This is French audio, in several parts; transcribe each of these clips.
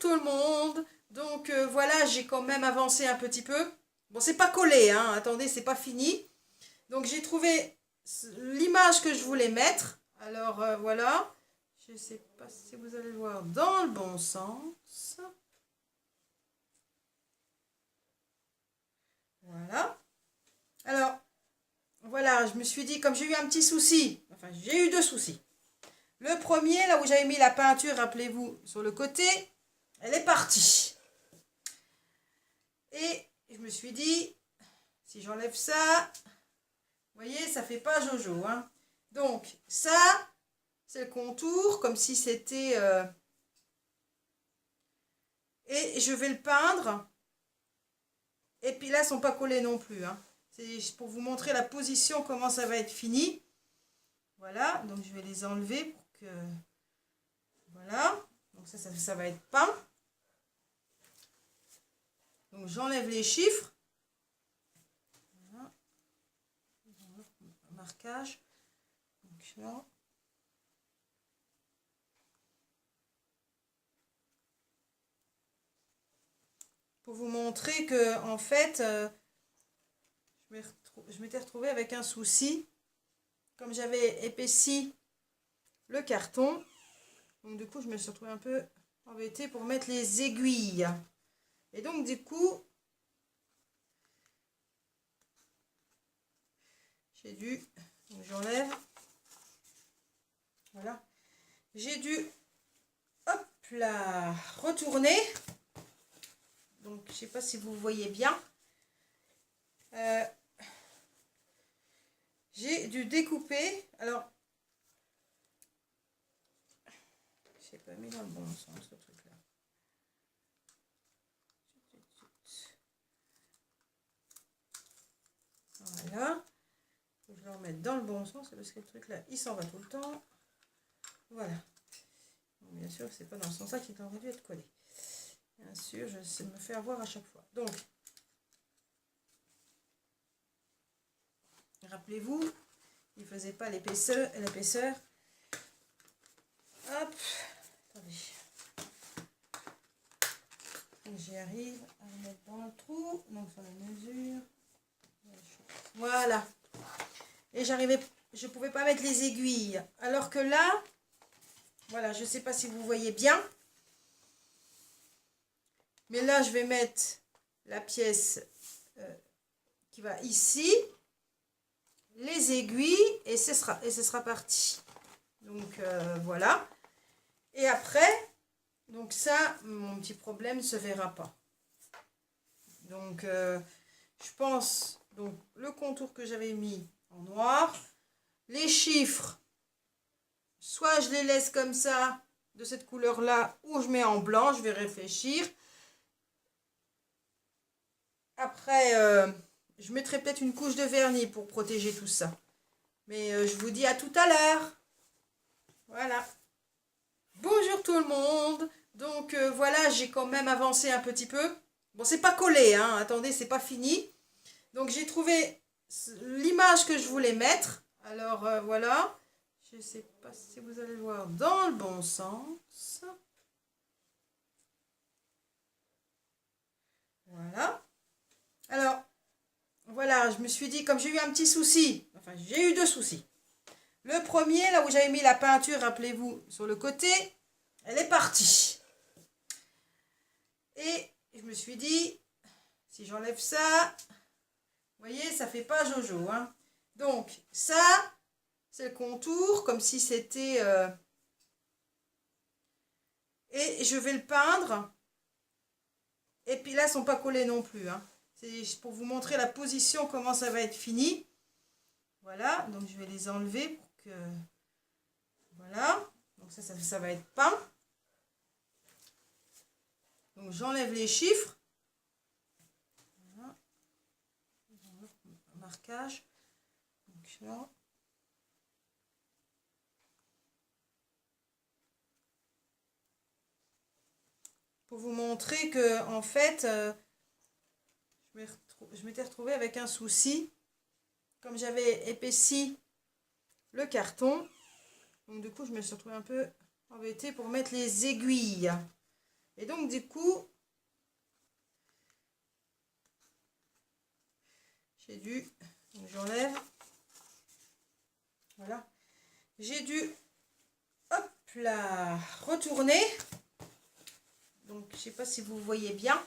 tout le monde. Donc voilà, j'ai quand même avancé un petit peu. Bon, c'est pas collé, hein. Attendez, c'est pas fini. Donc j'ai trouvé l'image que je voulais mettre. Alors voilà. Je sais pas si vous allez le voir dans le bon sens. Voilà. Alors, voilà, je me suis dit, comme j'ai eu un petit souci, enfin j'ai eu deux soucis. Le premier, là où j'avais mis la peinture, rappelez-vous, sur le côté, elle est partie. Et je me suis dit, si j'enlève ça, vous voyez, ça fait pas Jojo, hein. Donc, ça, c'est le contour, comme si c'était... Et je vais le peindre. Et puis là, ils ne sont pas collés non plus, hein. C'est pour vous montrer la position, comment ça va être fini. Voilà, donc je vais les enlever pour que... Voilà, donc ça va être peint. Donc j'enlève les chiffres. Voilà. Marquage. Donc là. Pour vous montrer que en fait, je m'étais retrouvée avec un souci. Comme j'avais épaissi le carton, donc du coup je me suis retrouvée un peu embêtée pour mettre les aiguilles. Et donc du coup, j'ai dû, donc j'enlève, voilà, j'ai dû, hop là, retourner. Donc je ne sais pas si vous voyez bien. J'ai dû découper. Alors, je n'ai pas mis dans le bon sens ce truc-là. Voilà. Faut que je le remette dans le bon sens parce que le truc là, il s'en va tout le temps. Voilà. Donc, bien sûr, c'est pas dans ce sens-là qu'il aurait dû être collé. Bien sûr, je sais me faire voir à chaque fois. Donc, rappelez-vous, il ne faisait pas l'épaisseur. Hop, attendez. J'y arrive à le mettre dans le trou. Donc, sur la mesure. Voilà. Et je ne pouvais pas mettre les aiguilles. Alors que là, voilà, je ne sais pas si vous voyez bien. Mais là, je vais mettre la pièce qui va ici, les aiguilles, et ce sera parti. Donc, voilà. Et après, donc ça, mon petit problème ne se verra pas. Donc, je pense, donc le contour que j'avais mis en noir, les chiffres, soit je les laisse comme ça, de cette couleur-là, ou je mets en blanc, je vais réfléchir. Après, je mettrai peut-être une couche de vernis pour protéger tout ça. Mais je vous dis à tout à l'heure. Voilà. Bonjour tout le monde. Donc voilà, j'ai quand même avancé un petit peu. Bon, c'est pas collé, hein. Attendez, c'est pas fini. Donc j'ai trouvé l'image que je voulais mettre. Alors voilà. Je ne sais pas si vous allez le voir dans le bon sens. Voilà. Alors, voilà, je me suis dit, comme j'ai eu un petit souci, enfin j'ai eu deux soucis. Le premier, là où j'avais mis la peinture, rappelez-vous, sur le côté, elle est partie. Et je me suis dit, si j'enlève ça, vous voyez, ça fait pas Jojo, hein. Donc, ça, c'est le contour, comme si c'était... Et je vais le peindre. Et puis là, ils ne sont pas collés non plus, hein. C'est pour vous montrer la position, comment ça va être fini. Voilà, donc je vais les enlever pour que... Voilà, donc ça va être peint. Donc j'enlève les chiffres. Voilà. Marquage. Donc là. Pour vous montrer que en fait, je m'étais retrouvée avec un souci. Comme j'avais épaissi le carton, donc du coup je me suis retrouvée un peu embêtée pour mettre les aiguilles. Et donc du coup, j'ai dû, j'enlève, voilà, j'ai dû, hop là, retourner. Donc je sais pas si vous voyez bien.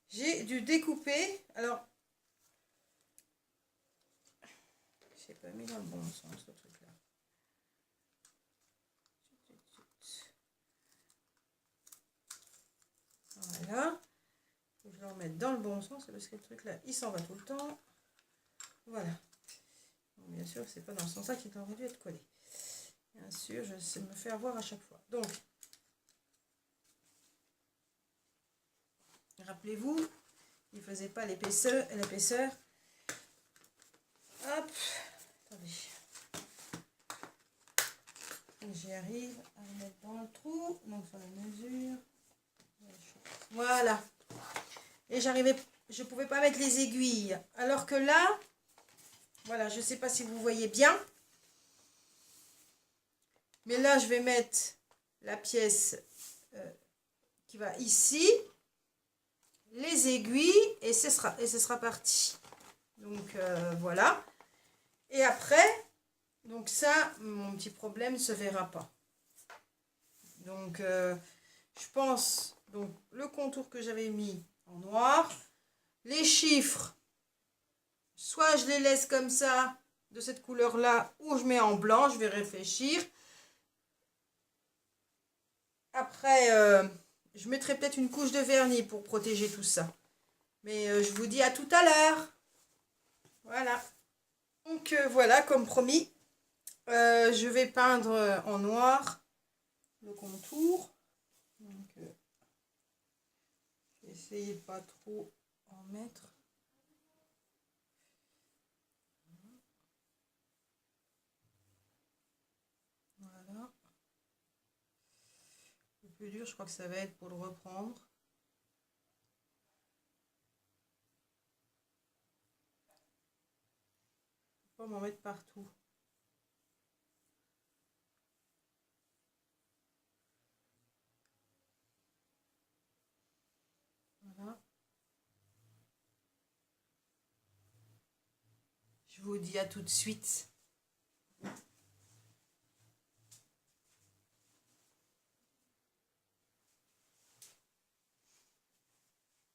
J'ai dû découper. Alors, j'ai pas mis dans le bon sens ce truc là. Voilà. Faut que je le remette dans le bon sens parce que le truc là il s'en va tout le temps. Voilà. Donc, bien sûr c'est pas dans ce sens là qu'il aurait dû être collé. Bien sûr je me fais avoir à chaque fois. Donc rappelez-vous, il faisait pas l'épaisseur. Hop, attendez. J'y arrive à le mettre dans le trou, donc sur la mesure. Voilà. Et je pouvais pas mettre les aiguilles. Alors que là, voilà, je sais pas si vous voyez bien. Mais là, je vais mettre la pièce qui va ici, les aiguilles, et ce sera parti. Donc voilà. Et après, donc ça, mon petit problème ne se verra pas. Donc je pense, donc le contour que j'avais mis en noir, les chiffres, soit je les laisse comme ça, de cette couleur-là, ou je mets en blanc, je vais réfléchir. Après, je mettrai peut-être une couche de vernis pour protéger tout ça. Mais je vous dis à tout à l'heure. Voilà. Donc voilà, comme promis, je vais peindre en noir le contour. Donc, je vais essayer de pas trop en mettre. Voilà. Le plus dur, je crois que ça va être pour le reprendre. Faut pas m'en mettre partout. Voilà. Je vous dis à tout de suite.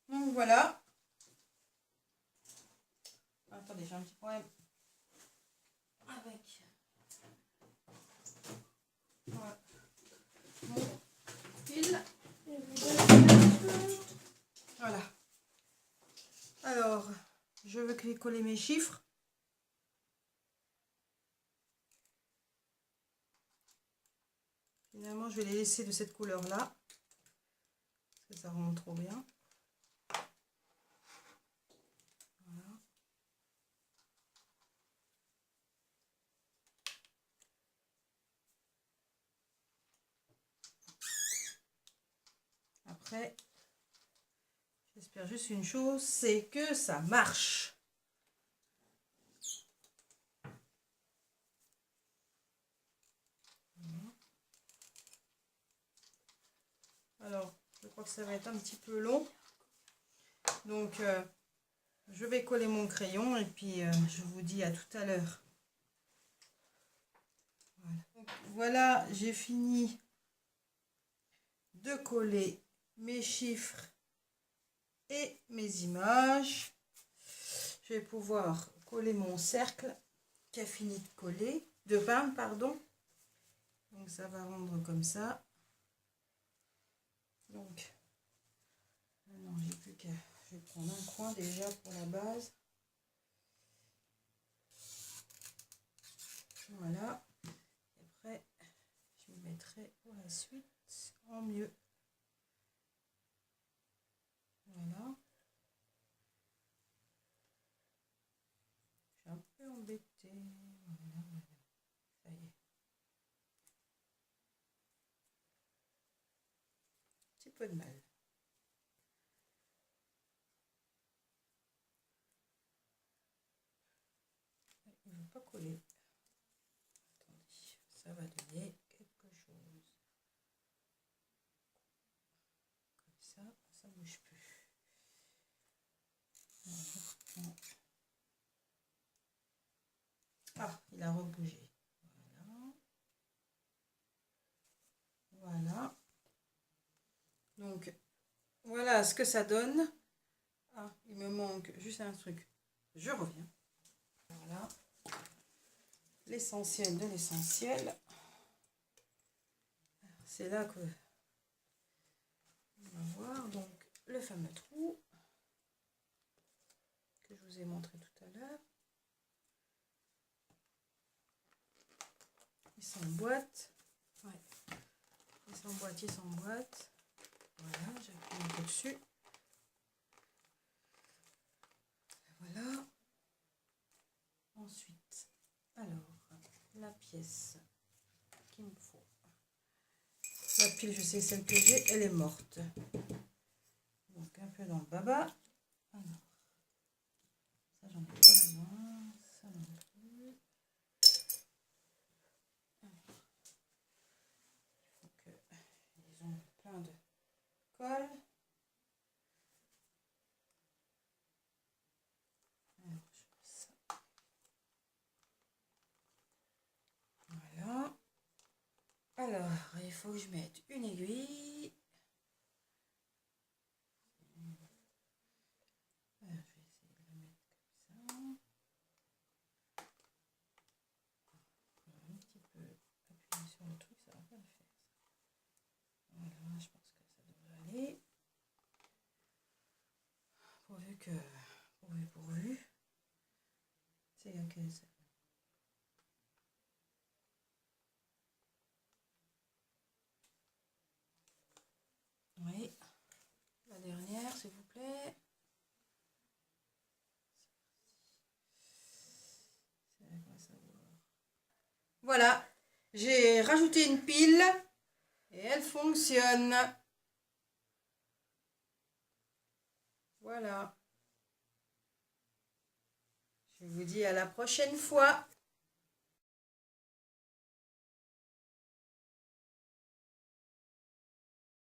Donc voilà. Attendez, j'ai un petit problème avec voilà. Mon fil. Voilà. Alors, je veux coller mes chiffres. Finalement, je vais les laisser de cette couleur-là. Parce que ça rentre trop bien. Voilà. Après, j'espère juste une chose, c'est que ça marche. Alors, je crois que ça va être un petit peu long. Donc, je vais coller mon crayon et puis je vous dis à tout à l'heure. Voilà, voilà, j'ai fini de coller mes chiffres et mes images. Je vais pouvoir coller mon cercle qui a fini de coller, de peindre, pardon. Donc ça va rendre comme ça. Donc, maintenant j'ai plus qu'à... Je vais prendre un coin déjà pour la base. Voilà. Et après, je me mettrai pour la suite en mieux. Voilà. Je suis un peu embêtée. Voilà, voilà. Ça y est. Un petit peu de mal. Il ne veut pas coller. Attendez, ça va donner quelque chose. Ah, il a rebougé. Voilà. Voilà. Donc, voilà ce que ça donne. Ah, il me manque juste un truc. Je reviens. Voilà. L'essentiel de l'essentiel. C'est là que on va voir donc le fameux trou que je vous ai montré tout à l'heure. Il s'emboîte. Ouais. Il s'emboîte, il s'emboîte. Voilà, j'appuie un peu dessus. Voilà. Ensuite, alors, la pièce qu'il me faut. La pile, je sais, celle que j'ai, elle est morte. Donc, un peu dans le baba. Alors, ça, j'en ai pas besoin. Ça non plus. Alors, il faut qu'ils ont plein de colle. Alors, je fais ça. Voilà. Alors, il faut que je mette une aiguille. Alors, je vais essayer de la mettre comme ça. Un petit peu appuyer sur le truc, ça va pas le faire. Voilà, je pense que ça devrait aller. Pourvu. C'est laquelle ça? Oui. La dernière, s'il vous plaît. Voilà. J'ai rajouté une pile et elle fonctionne. Voilà. Je vous dis à la prochaine fois.